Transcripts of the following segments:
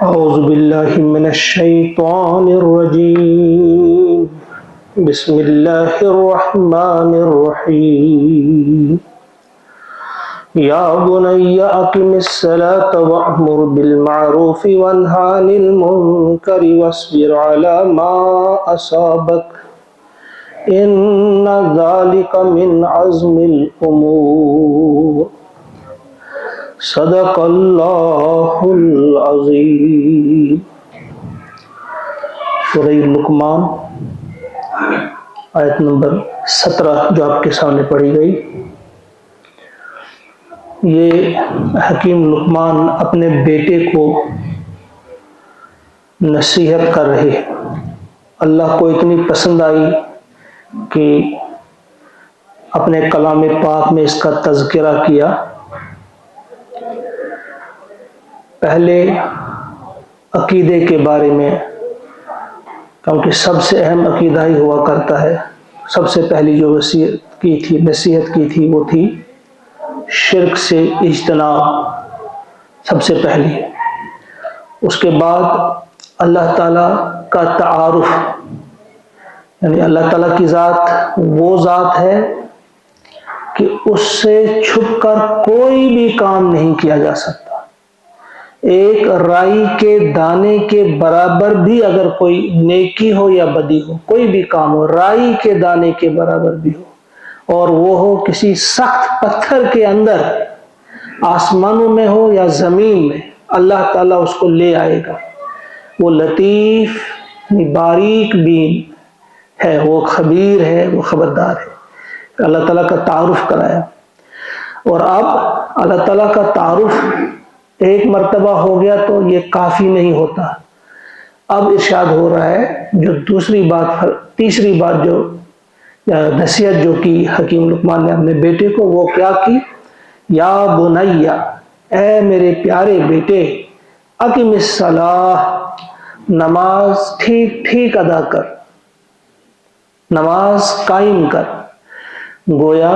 أعوذ بالله من الشيطان الرجيم بسم الله الرحمن الرحيم يا بني أقم الصلاة وأمر بالمعروف وانه عن المنكر واصبر على ما أصابك إن ذلك من عزم الأمور صدق اللہ العظیم۔ سورہ لقمان آیت نمبر 17 جو آپ کے سامنے پڑھی گئی، یہ حکیم لقمان اپنے بیٹے کو نصیحت کر رہے، اللہ کو اتنی پسند آئی کہ اپنے کلام پاک میں اس کا تذکرہ کیا۔ پہلے عقیدے کے بارے میں، کیونکہ سب سے اہم عقیدہ ہی ہوا کرتا ہے، سب سے پہلی جو نصیحت کی تھی وہ تھی شرک سے اجتناب، سب سے پہلی۔ اس کے بعد اللہ تعالیٰ کا تعارف، یعنی اللہ تعالیٰ کی ذات وہ ذات ہے کہ اس سے چھپ کر کوئی بھی کام نہیں کیا جا سکتا۔ ایک رائی کے دانے کے برابر بھی اگر کوئی نیکی ہو یا بدی ہو، کوئی بھی کام ہو، رائی کے دانے کے برابر بھی ہو، اور وہ ہو کسی سخت پتھر کے اندر، آسمانوں میں ہو یا زمین میں، اللہ تعالیٰ اس کو لے آئے گا۔ وہ لطیف، باریک بین ہے، وہ خبیر ہے، وہ خبردار ہے۔ اللہ تعالیٰ کا تعارف کرایا، اور اب اللہ تعالیٰ کا تعارف ایک مرتبہ ہو گیا تو یہ کافی نہیں ہوتا۔ اب ارشاد ہو رہا ہے جو تیسری بات جو نصیحت جو کی حکیم لقمان نے اپنے بیٹے کو، وہ کیا کی؟ یا بنیا، اے میرے پیارے بیٹے، اقم الصلاۃ، نماز ٹھیک ٹھیک ادا کر، نماز قائم کر۔ گویا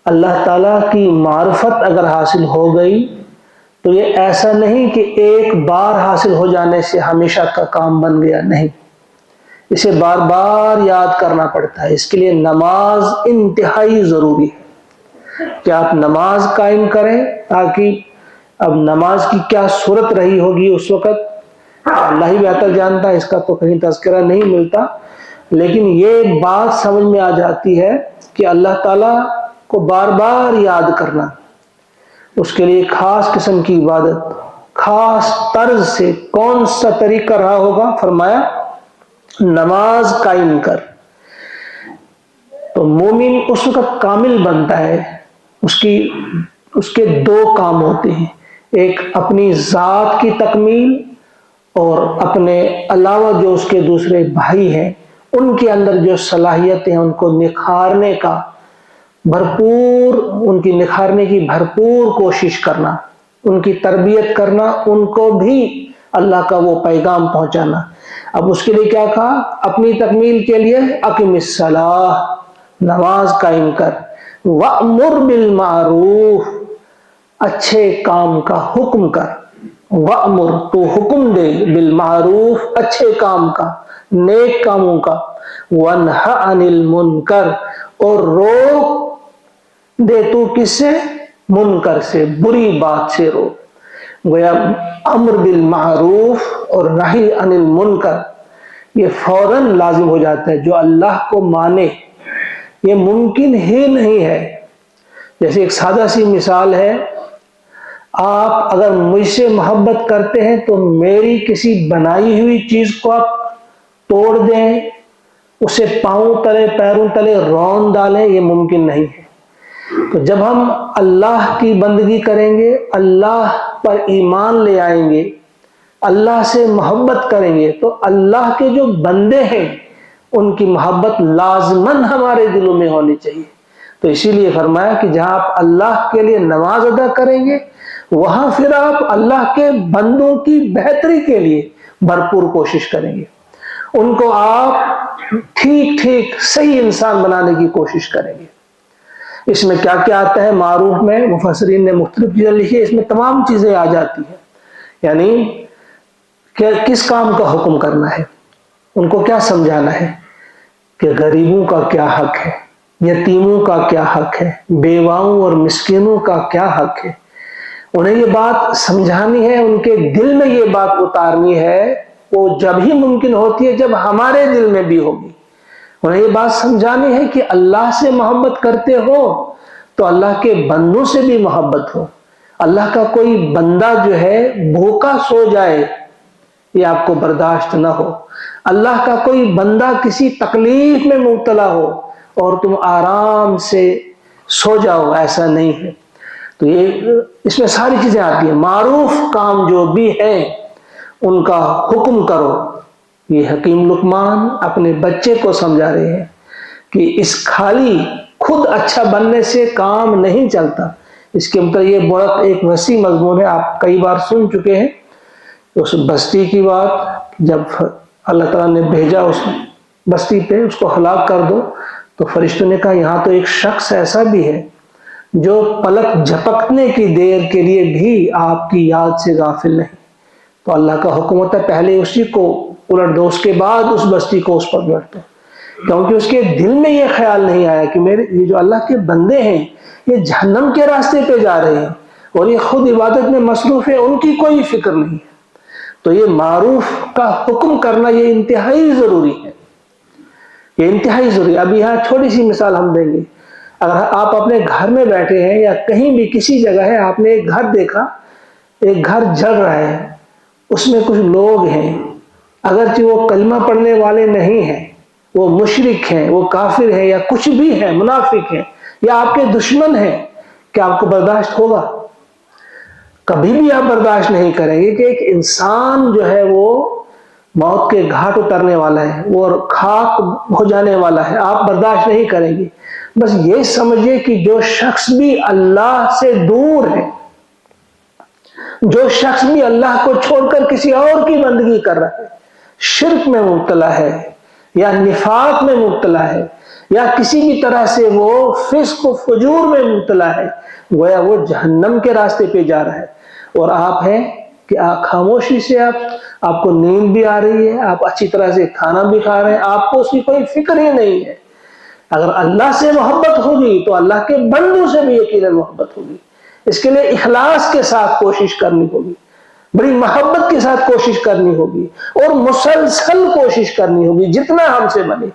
اللہ تعالیٰ کی معرفت اگر حاصل ہو گئی تو یہ ایسا نہیں کہ ایک بار حاصل ہو جانے سے ہمیشہ کا کام بن گیا، نہیں، اسے بار بار یاد کرنا پڑتا ہے۔ اس کے لیے نماز انتہائی ضروری ہے کہ آپ نماز قائم کریں، تاکہ اب نماز کی کیا صورت رہی ہوگی اس وقت اللہ ہی بہتر جانتا ہے، اس کا تو کہیں تذکرہ نہیں ملتا، لیکن یہ بات سمجھ میں آ جاتی ہے کہ اللہ تعالیٰ کو بار بار یاد کرنا، اس کے لیے خاص قسم کی عبادت، خاص طرز سے۔ کون سا طریقہ رہا ہوگا؟ فرمایا نماز قائم کر۔ تو مومن اس وقت کامل بنتا ہے، اس کے دو کام ہوتے ہیں، ایک اپنی ذات کی تکمیل، اور اپنے علاوہ جو اس کے دوسرے بھائی ہیں ان کے اندر جو صلاحیتیں ہیں ان کو نکھارنے کی بھرپور کوشش کرنا، ان کی تربیت کرنا، ان کو بھی اللہ کا وہ پیغام پہنچانا۔ اب اس کے لیے کیا کہا؟ اپنی تکمیل کے لیے اقم الصلاۃ، نماز قائم کر، وَأْمُرْ بِالْمَعْرُوفِ، اچھے کام کا حکم کر، وَأْمُرْ، تو حکم دے، بالمعروف، اچھے کام کا، نیک کاموں کا، وَانْهَ عَنِ الْمُنْكَرِ، اور روک دے تو کس سے؟ منکر سے، بری بات سے روک۔ گویا امر بالمعروف اور نہی عن المنکر یہ فوراً لازم ہو جاتا ہے۔ جو اللہ کو مانے، یہ ممکن ہی نہیں ہے۔ جیسے ایک سادہ سی مثال ہے، آپ اگر مجھ سے محبت کرتے ہیں تو میری کسی بنائی ہوئی چیز کو آپ توڑ دیں، اسے پاؤں تلے پیروں تلے رون ڈالیں، یہ ممکن نہیں ہے۔ تو جب ہم اللہ کی بندگی کریں گے، اللہ پر ایمان لے آئیں گے، اللہ سے محبت کریں گے، تو اللہ کے جو بندے ہیں ان کی محبت لازماً ہمارے دلوں میں ہونی چاہیے۔ تو اسی لیے فرمایا کہ جہاں آپ اللہ کے لیے نماز ادا کریں گے، وہاں پھر آپ اللہ کے بندوں کی بہتری کے لیے بھرپور کوشش کریں گے، ان کو آپ ٹھیک ٹھیک صحیح انسان بنانے کی کوشش کریں گے۔ اس میں کیا کیا آتا ہے؟ معروف میں مفسرین نے مختلف چیزیں لکھی ہے، اس میں تمام چیزیں آ جاتی ہیں، یعنی کہ کس کام کا حکم کرنا ہے، ان کو کیا سمجھانا ہے کہ غریبوں کا کیا حق ہے، یتیموں کا کیا حق ہے، بیواؤں اور مسکینوں کا کیا حق ہے. انہیں یہ بات سمجھانی ہے، ان کے دل میں یہ بات اتارنی ہے. وہ جب ہی ممکن ہوتی ہے جب ہمارے دل میں بھی ہوگی. انہیں یہ بات سمجھانی ہے کہ اللہ سے محبت کرتے ہو تو اللہ کے بندوں سے بھی محبت ہو. اللہ کا کوئی بندہ جو ہے بھوکا سو جائے یہ آپ کو برداشت نہ ہو. اللہ کا کوئی بندہ کسی تکلیف میں مبتلا ہو اور تم آرام سے سو جاؤ، ایسا نہیں ہے. تو یہ اس میں ساری چیزیں آتی ہیں. معروف کام جو بھی ہے ان کا حکم کرو. یہ حکیم لقمان اپنے بچے کو سمجھا رہے ہیں کہ اس خالی خود اچھا بننے سے کام نہیں چلتا. اس کے مطلب یہ بہت ایک وسیع مضمون ہے، آپ کئی بار سن چکے ہیں. اس بستی کی بات، جب اللہ تعالیٰ نے بھیجا اس بستی پہ اس کو ہلاک کر دو، تو فرشتوں نے کہا یہاں تو ایک شخص ایسا بھی ہے جو پلک جھپکنے کی دیر کے لیے بھی آپ کی یاد سے غافل نہیں. تو اللہ کا حکم ہوتا ہے پہلے اسی کو الٹ دو، اس کے بعد اس بستی کو اس پر الٹ دو. کیونکہ اس کے دل میں یہ خیال نہیں آیا کہ میرے یہ جو اللہ کے بندے ہیں یہ جہنم کے راستے پہ جا رہے ہیں اور یہ خود عبادت میں مصروف ہے، ان کی کوئی فکر نہیں ہے. تو یہ معروف کا حکم کرنا یہ انتہائی ضروری ہے، یہ انتہائی ضروری ہے. اب یہاں چھوٹی سی مثال ہم دیں گے. اگر آپ اپنے گھر میں بیٹھے ہیں یا کہیں بھی کسی جگہ ہے، آپ نے ایک گھر دیکھا، ایک گھر جل رہا ہے، اس میں کچھ لوگ ہیں، اگرچہ وہ کلمہ پڑھنے والے نہیں ہیں، وہ مشرک ہیں، وہ کافر ہیں، یا کچھ بھی ہیں، منافق ہیں، یا آپ کے دشمن ہیں، کیا آپ کو برداشت ہوگا؟ کبھی بھی آپ برداشت نہیں کریں گے کہ ایک انسان جو ہے وہ موت کے گھاٹ اترنے والا ہے، وہ خاک ہو جانے والا ہے. آپ برداشت نہیں کریں گے. بس یہ سمجھے کہ جو شخص بھی اللہ سے دور ہے، جو شخص بھی اللہ کو چھوڑ کر کسی اور کی بندگی کر رہا ہے، شرک میں مبتلا ہے یا نفاق میں مبتلا ہے یا کسی بھی طرح سے وہ فسق و فجور میں مبتلا ہے، گویا وہ جہنم کے راستے پہ جا رہا ہے. اور آپ ہیں کہ خاموشی سے آپ کو نیند بھی آ رہی ہے، آپ اچھی طرح سے کھانا بھی کھا رہے ہیں، آپ کو اس کی کوئی فکر ہی نہیں ہے. اگر اللہ سے محبت ہوگی تو اللہ کے بندوں سے بھی یقیناً محبت ہوگی. اس کے لیے اخلاص کے ساتھ کوشش کرنی ہوگی، بڑی محبت کے ساتھ کوشش کرنی ہوگی اور مسلسل کوشش کرنی ہوگی. جتنا ہم سے بنے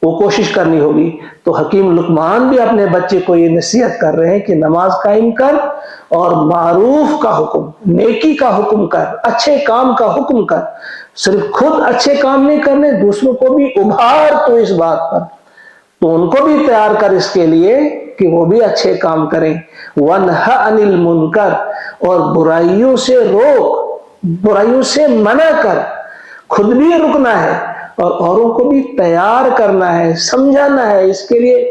وہ کوشش کرنی ہوگی. تو حکیم لقمان بھی اپنے بچے کو یہ نصیحت کر رہے ہیں کہ نماز قائم کر اور معروف کا حکم، نیکی کا حکم کر، اچھے کام کا حکم کر. صرف خود اچھے کام نہیں کرنے، دوسروں کو بھی ابھار تو اس بات پر، تو ان کو بھی تیار کر اس کے لیے کہ وہ بھی اچھے کام کریں. وَنْهَ عَنِ الْمُنْكَرِ، اور برائیوں سے روک، برائیوں سے منع کر. خود بھی رکنا ہے اور اوروں کو بھی تیار کرنا ہے، سمجھانا ہے، اس کے لیے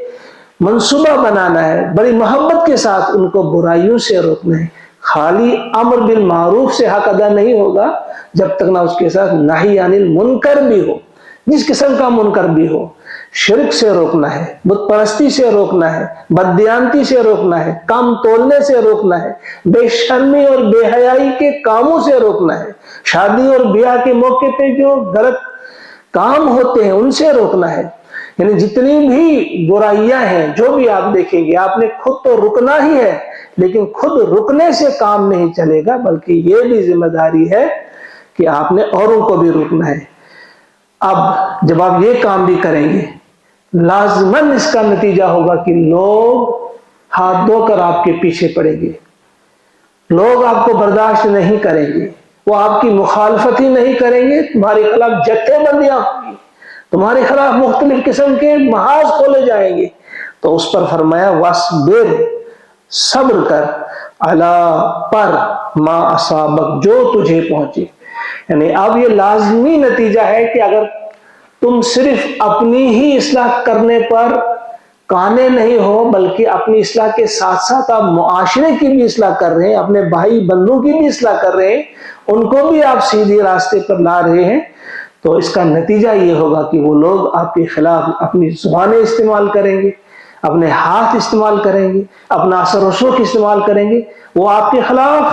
منصوبہ بنانا ہے، بڑی محبت کے ساتھ ان کو برائیوں سے روکنا ہے. خالی امر بالمعروف سے حق ادا نہیں ہوگا جب تک نہ اس کے ساتھ نہی عن المنکر بھی ہو، جس قسم کا منکر بھی ہو. شرک سے روکنا ہے، بت پرستی سے روکنا ہے، بددیانتی سے روکنا ہے، کام تولنے سے روکنا ہے، بے شرمی اور بے حیائی کے کاموں سے روکنا ہے، شادی اور بیاہ کے موقع پہ جو غلط کام ہوتے ہیں ان سے روکنا ہے. یعنی جتنی بھی برائیاں ہیں جو بھی آپ دیکھیں گے، آپ نے خود تو رکنا ہی ہے، لیکن خود رکنے سے کام نہیں چلے گا، بلکہ یہ بھی ذمہ داری ہے کہ آپ نے اوروں کو بھی روکنا ہے. اب جب آپ یہ کام بھی کریں گے، لازماً اس کا نتیجہ ہوگا کہ لوگ ہاتھ دھو کر آپ کے پیچھے پڑیں گے، لوگ آپ کو برداشت نہیں کریں گے، وہ آپ کی مخالفت ہی نہیں کریں گے، تمہارے خلاف جتھے بندیاں ہوں گی، تمہارے خلاف مختلف قسم کے محاذ کھولے جائیں گے. تو اس پر فرمایا وَاصْبِرْ، صبر کر، عَلَىٰ، پر، مَا أَصَابَكَ، جو تجھے پہنچے. یعنی اب یہ لازمی نتیجہ ہے کہ اگر تم صرف اپنی ہی اصلاح کرنے پر کانے نہیں ہو، بلکہ اپنی اصلاح کے ساتھ ساتھ آپ معاشرے کی بھی اصلاح کر رہے ہیں، اپنے بھائی بندوں کی بھی اصلاح کر رہے ہیں، ان کو بھی آپ سیدھے راستے پر لا رہے ہیں، تو اس کا نتیجہ یہ ہوگا کہ وہ لوگ آپ کے خلاف اپنی زبانیں استعمال کریں گے، اپنے ہاتھ استعمال کریں گے، اپنا اثر و رسوخ استعمال کریں گے، وہ آپ کے خلاف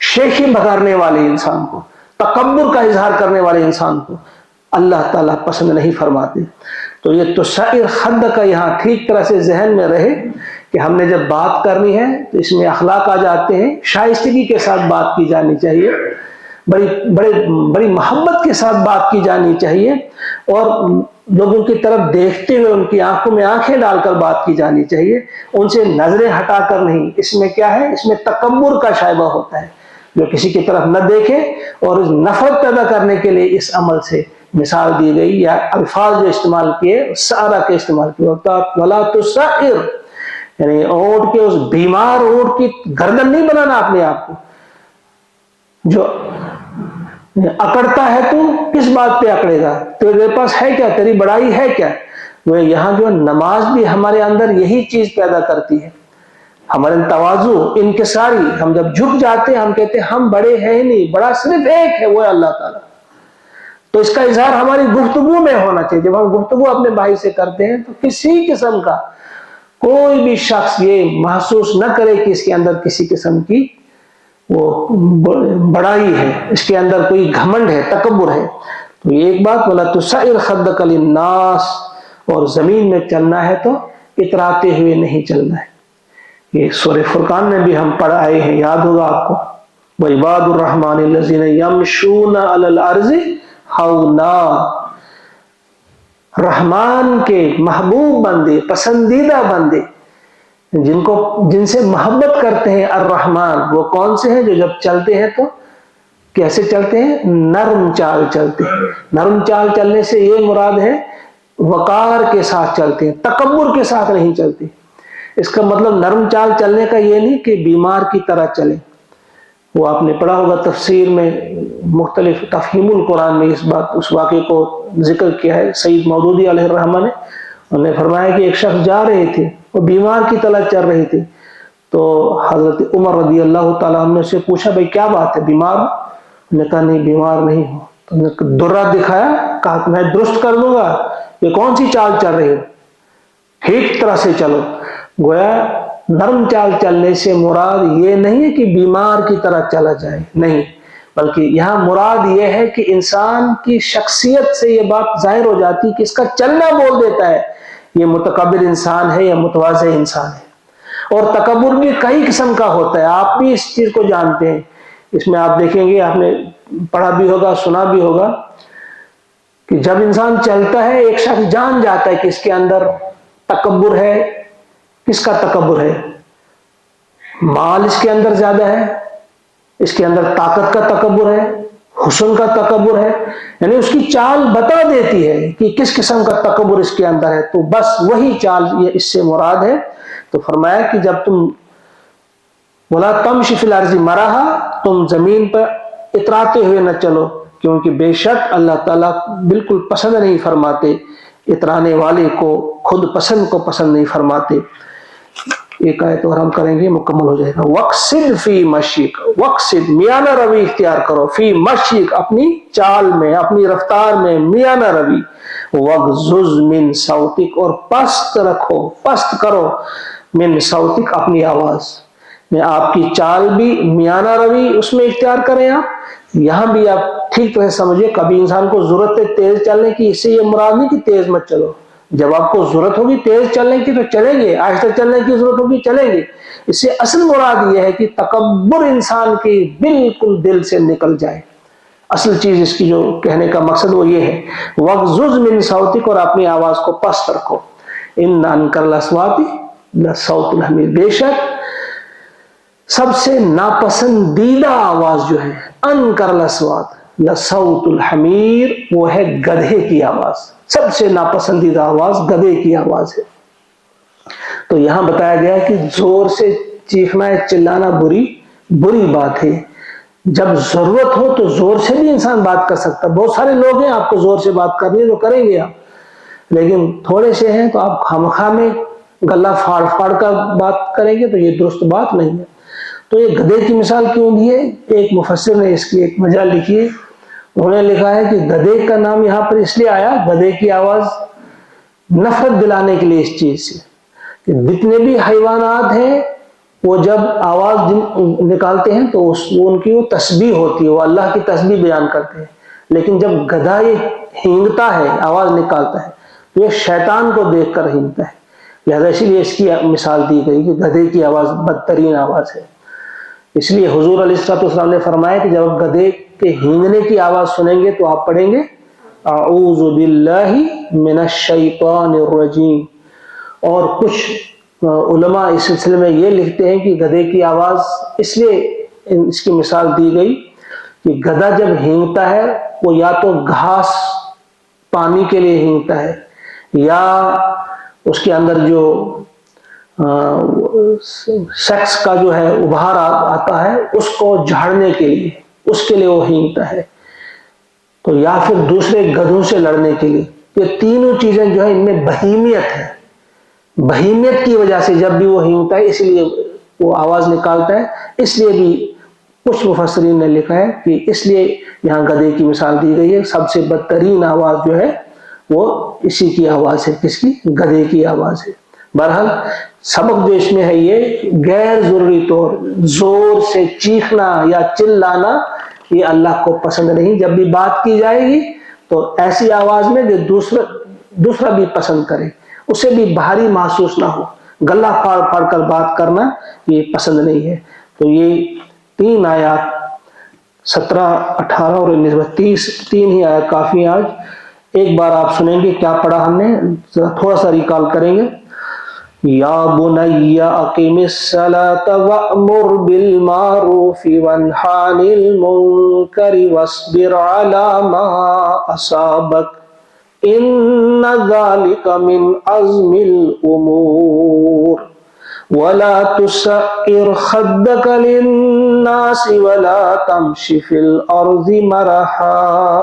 شیخی بگارنے والے انسان کو، تکبر کا اظہار کرنے والے انسان کو اللہ تعالیٰ پسند نہیں فرماتے۔ تو یہ تسعیر خد کا یہاں ٹھیک طرح سے ذہن میں رہے کہ ہم نے جب بات کرنی ہے تو اس میں اخلاق آ جاتے ہیں، شائستگی کے ساتھ بات کی جانی چاہیے، بڑی محبت کے ساتھ بات کی جانی چاہیے، اور لوگوں کی طرف دیکھتے ہوئے ان کی آنکھوں میں آنکھیں ڈال کر بات کی جانی چاہیے، ان سے نظریں ہٹا کر نہیں۔ اس میں کیا ہے؟ اس میں تکبر کا شائبہ ہوتا ہے، جو کسی کی طرف نہ دیکھے، اور اس نفرت پیدا کرنے کے لیے اس عمل سے مثال دی گئی، یا الفاظ جو استعمال کیے سارا کے استعمال کیے ہوتا، وَلَا تُسَعِّرْ، یعنی اونٹ کے اس بیمار اونٹ کی گردن نہیں بنانا اپنے آپ کو، جو اکڑتا ہے تو کس بات پہ اکڑے گا؟ تیرے پاس ہے کیا؟ تیری بڑائی ہے کیا؟ وہ یہاں جو نماز بھی ہمارے اندر یہی چیز پیدا کرتی ہے، ہمارے تواضع، انکساری۔ ہم جب جھک جاتے ہیں ہم کہتے ہیں ہم بڑے ہیں نہیں، بڑا صرف ایک ہے، وہ ہے اللہ تعالیٰ۔ تو اس کا اظہار ہماری گفتگو میں ہونا چاہیے۔ جب ہم گفتگو اپنے بھائی سے کرتے ہیں تو کسی قسم کا کوئی بھی شخص یہ محسوس نہ کرے کہ اس کے اندر کسی قسم کی وہ بڑائی ہے، اس کے اندر کوئی گھمنڈ ہے، تکبر ہے۔ تو یہ ایک بات، وَلَا تُسَعِّرْ خَدَّكَ لِلنَّاسِ، اور زمین میں چلنا ہے تو اتراتے ہوئے نہیں چلنا ہے۔ یہ سورہ فرقان میں بھی ہم پڑھ آئے ہیں، یاد ہوگا آپ کو، وَعِبَادُ الرَّحْمَنِ الَّذِينَ يَمْشُونَ عَلَى الْأَرْضِ ہَوْنًا، رحمان کے محبوب بندے، پسندیدہ بندے، جن سے محبت کرتے ہیں الرحمن، وہ کون سے ہیں؟ جو جب چلتے ہیں تو کیسے چلتے ہیں؟ نرم چال چلتے ہیں۔ نرم چال چلنے سے یہ مراد ہے وقار کے ساتھ چلتے ہیں، تکبر کے ساتھ نہیں چلتے۔ اس کا مطلب نرم چال چلنے کا یہ نہیں کہ بیمار کی طرح چلیں۔ وہ آپ نے پڑھا ہوگا تفسیر میں، مختلف تفہیم القرآن میں اس واقعے کو ذکر کیا ہے۔ سید مودودی علیہ الرحمہ نے انہوں نے فرمایا کہ ایک شخص جا رہے تھے، وہ بیمار کی طرح چل رہے تھے، تو حضرت عمر رضی اللہ تعالیٰ عنہ سے پوچھا بھائی کیا بات ہے، بیمار ہو؟ انہوں نے کہا نہیں بیمار نہیں ہوں۔ تو انہوں نے درہ دکھایا، کہا میں درست کر دوں گا، یہ کون سی چال چل رہی ہو، ٹھیک طرح سے چلو۔ گویا نرم چال چلنے سے مراد یہ نہیں ہے کہ بیمار کی طرح چلا جائے، نہیں، بلکہ یہاں مراد یہ ہے کہ انسان کی شخصیت سے یہ بات ظاہر ہو جاتی کہ اس کا چلنا بول دیتا ہے یہ متکبر انسان ہے یا متواضع انسان ہے۔ اور تکبر بھی کئی قسم کا ہوتا ہے، آپ بھی اس چیز کو جانتے ہیں۔ اس میں آپ دیکھیں گے، آپ نے پڑھا بھی ہوگا، سنا بھی ہوگا کہ جب انسان چلتا ہے ایک شخص جان جاتا ہے کہ اس کے اندر تکبر ہے۔ کس کا تکبر ہے؟ مال اس کے اندر زیادہ ہے، اس کے اندر طاقت کا تکبر ہے، حسن کا تکبر ہے، یعنی اس کی چال بتا دیتی ہے کہ کس قسم کا تکبر اس کے اندر ہے، تو بس وہی چال یہ اس سے مراد ہے۔ تو فرمایا کہ جب تم وَلَا تَمْشِ فِي الْأَرْضِ مَرَحًا، تم زمین پر اتراتے ہوئے نہ چلو، کیونکہ بے شک اللہ تعالیٰ بالکل پسند نہیں فرماتے اترانے والے کو، خود پسند کو پسند نہیں فرماتے۔ ایک آیت اور ہم کریں گے، مکمل ہو جائے گا۔ وَقْصِدْ فِي مَشْيِكَ، وَقْصِدْ میانہ روی اختیار کرو، فی مشیک اپنی چال میں، اپنی رفتار میں میانہ روی، وَغْضُضْ مِنْ صَوْتِكَ، اور پست رکھو، پست کرو، من صوتک اپنی آواز میں، آپ کی چال بھی میانہ روی اس میں اختیار کریں۔ آپ یہاں بھی آپ ٹھیک طرح سمجھے، کبھی انسان کو ضرورت ہے تیز چلنے کی، اس سے یہ مراد نہیں کہ تیز مت چلو، جب آپ کو ضرورت ہوگی تیز چلنے کی تو چلیں گے، آہستہ چلنے کی ضرورت ہوگی چلیں گے۔ اس سے اصل مراد یہ ہے کہ تکبر انسان کی بالکل دل سے نکل جائے۔ اصل چیز اس کی جو کہنے کا مقصد وہ یہ ہے، وَغْضُضْ مِنْ صَوْتِكَ، اور اپنی آواز کو پست رکھو۔ إِنَّ أَنكَرَ الْأَصْوَاتِ لَصَوْتُ الْحَمِيرِ، بے شک سب سے ناپسندیدہ آواز جو ہے، انکر الاسوات لصوت الحمیر، وہ ہے گدھے کی آواز۔ سب سے ناپسندیدہ آواز گدھے کی آواز ہے۔ تو یہاں بتایا گیا کہ زور سے چیخنا ہے، چلانا بری بات ہے۔ جب ضرورت ہو تو زور سے بھی انسان بات کر سکتا ہے۔ بہت سارے لوگ ہیں، آپ کو زور سے بات کرنی ہے تو کریں گے آپ، لیکن تھوڑے سے ہیں تو آپ خامخواہ میں گلا پھاڑ کر بات کریں گے تو یہ درست بات نہیں ہے۔ تو یہ گدھے کی مثال کیوں دی ہے؟ ایک مفسر نے اس کی ایک وجہ لکھی ہے، انہوں نے لکھا ہے کہ گدھے کا نام یہاں پر اس لیے آیا، گدھے کی آواز نفرت دلانے کے لیے اس چیز سے، کہ جتنے بھی حیوانات ہیں وہ جب آواز نکالتے ہیں تو وہ ان کی وہ تسبیح ہوتی ہے، وہ اللہ کی تسبیح بیان کرتے ہیں. لیکن جب گدھا یہ ہینگتا ہے، آواز نکالتا ہے، تو یہ شیطان کو دیکھ کر ہینگتا ہے. لہذا اسی لیے اس کی مثال دی گئی کہ گدھے کی آواز بدترین آواز ہے. اس لیے حضور علیہ السلام نے فرمایا کہ جب آپ گدھے کے ہینگنے کی آواز سنیں گے تو آپ پڑھیں گے اعوذ باللہ من الشیطان الرجیم. اور کچھ علماء اس سلسلے میں یہ لکھتے ہیں کہ گدھے کی آواز اس لیے اس کی مثال دی گئی کہ گدھا جب ہینگتا ہے وہ یا تو گھاس پانی کے لیے ہینگتا ہے، یا اس کے اندر جو سیکس کا جو ہے ابھار آتا ہے اس کو جھاڑنے کے لیے، اس کے لیے وہ ہینگتا ہے، تو یا پھر دوسرے گدھوں سے لڑنے کے لیے. یہ تینوں چیزیں جو ہے ان میں بہیمیت ہے. بہیمیت کی وجہ سے جب بھی وہ ہینگتا ہے اس لیے وہ آواز نکالتا ہے. اس لیے بھی کچھ مفسرین نے لکھا ہے کہ اس لیے یہاں گدھے کی مثال دی گئی ہے. سب سے بدترین آواز جو ہے وہ اسی کی آواز ہے. کس کی؟ گدھے کی آواز ہے. بہرحال سبق جو اس میں ہے یہ غیر ضروری طور زور سے چیخنا یا چلانا یہ اللہ کو پسند نہیں. جب بھی بات کی جائے گی تو ایسی آواز میں جو دوسرا بھی پسند کرے، اسے بھی بھاری محسوس نہ ہو. گلہ پھاڑ پھاڑ کر بات کرنا یہ پسند نہیں ہے. تو یہ 3 آیات 17، 18 اور 19، 30 3 ہی آیات کافی ہیں. آج ایک بار آپ سنیں گے کیا پڑھا ہم نے، تھوڑا سا ریکال کریں گے. یا بنی اقم الصلاۃ وأمر بالمعروف وانہ عن المنکر واصبر علی ما اصابک ان ذلک من عزم الامور ولا تسعر خدك للناس ولا تمش في الارض مرحا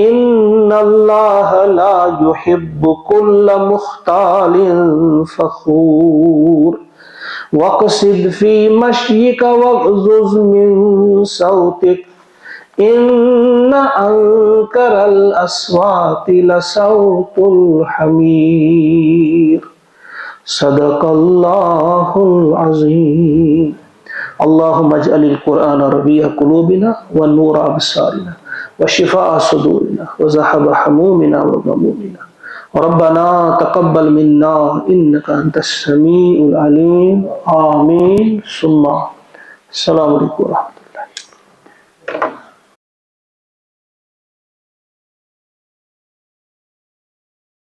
ان اللہ لا يحب كل مختال فخور واقصد في مشيك واغضض من صوتك ان انکر الاصوات لصوت الحمیر. صدق اللہ العظیم. اللهم اجعل القرآن ربيع قلوبنا ونور أبصارنا وشفاء صدورنا وذهاب همومنا وغمومنا. ربنا تقبل منا إنك أنت السميع العليم. آمين ثم السلام عليكم ورحمة الله.